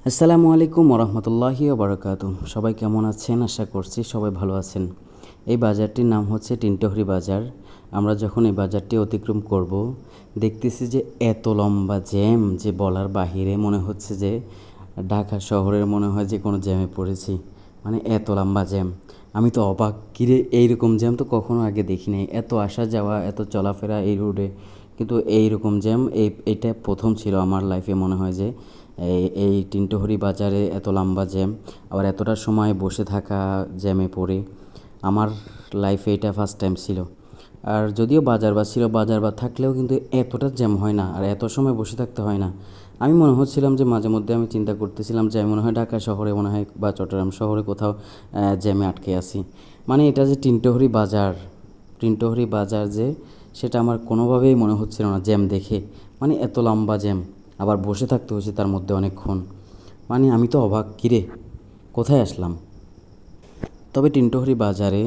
আসসালামু আলাইকুম ওরহমতুল্লাহি ওবরাকাতু। সবাই কেমন আছেন? আশা করছি সবাই ভালো আছেন। এই বাজারটির নাম হচ্ছে টিনটহরি বাজার। আমরা যখন এই বাজারটি অতিক্রম করব, দেখতেছি যে এত লম্বা জ্যাম যে বলার বাহিরে, মনে হচ্ছে যে ঢাকা শহরের মনে হয় যে কোনো জ্যামে পড়েছি। মানে এত লম্বা জ্যাম, আমি তো অবাক, কিরে এইরকম জ্যাম তো কখনো আগে দেখি নাই। এত আসা যাওয়া, এত চলাফেরা এই রোডে, কিন্তু এইরকম জ্যাম এইটা প্রথম ছিল আমার লাইফে। মনে হয় যে এই টিনটহরি বাজারে এত লম্বা জ্যাম, আবার এতটা সময় বসে থাকা জ্যামে পড়ে, আমার লাইফে এটা ফার্স্ট টাইম ছিল। আর যদিও বাজার বা ছিল, বাজার বা থাকলেও কিন্তু এতটা জ্যাম হয় না, আর এত সময় বসে থাকতে হয় না। আমি মনে হচ্ছিলাম যে মাঝে মধ্যে আমি চিন্তা করতেছিলাম যে আমি মনে হয় ঢাকা শহরে মনে হয় বা চট্টগ্রাম শহরে কোথাও জ্যামে আটকে আছি। মানে এটা যে টিনটহরি বাজার, টিনটহরি বাজার যে, সেটা আমার কোনোভাবেই মনে হচ্ছিল না জ্যাম দেখে। মানে এত লম্বা জ্যাম, আবার বসে থাকতে হয়েছে তার মধ্যে অনেকক্ষণ। মানে আমি তো অবাক, কিরে কোথায় আসলাম। তবে টিনটহরি বাজারে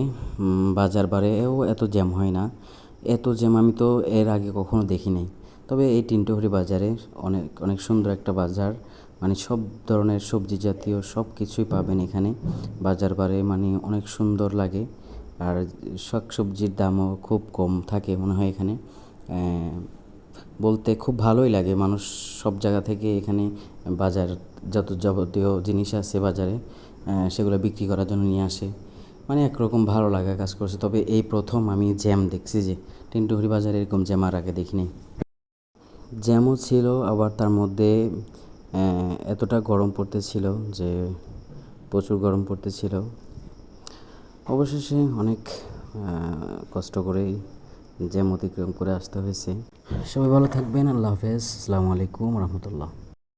বাজার বারেও এত জ্যাম হয় না। এত জ্যাম আমি তো এর আগে কখনো দেখি নাই। তবে এই টিনটহরি বাজারে অনেক অনেক সুন্দর একটা বাজার। মানে সব ধরনের সবজি জাতীয় সব কিছুই পাবেন এখানে। বাজার বারে মানে অনেক সুন্দর লাগে। আর শাক সবজির দামও খুব কম থাকে মনে হয় এখানে। বলতে খুব ভালোই লাগে। মানুষ সব জায়গা থেকে এখানে বাজার, যত যাবতীয় জিনিস আছে বাজারে, সেগুলো বিক্রি করার জন্য নিয়ে আসে। মানে একরকম ভালো লাগা কাজ করছে। তবে এই প্রথম আমি জ্যাম দেখছি, যে টিনটহরি বাজারে এরকম জ্যাম আর আগে দেখিনি। জ্যামও ছিল, আবার তার মধ্যে এতটা গরম পড়তেছিল যে প্রচুর গরম পড়তেছিল। অবশেষে অনেক কষ্ট করেই জ্যাম অতিক্রম করে আসতে হয়েছে। সবাই ভালো থাকবেন। আল্লাহ হাফেজ। আসসালামু আলাইকুম রহমতুল্লাহ।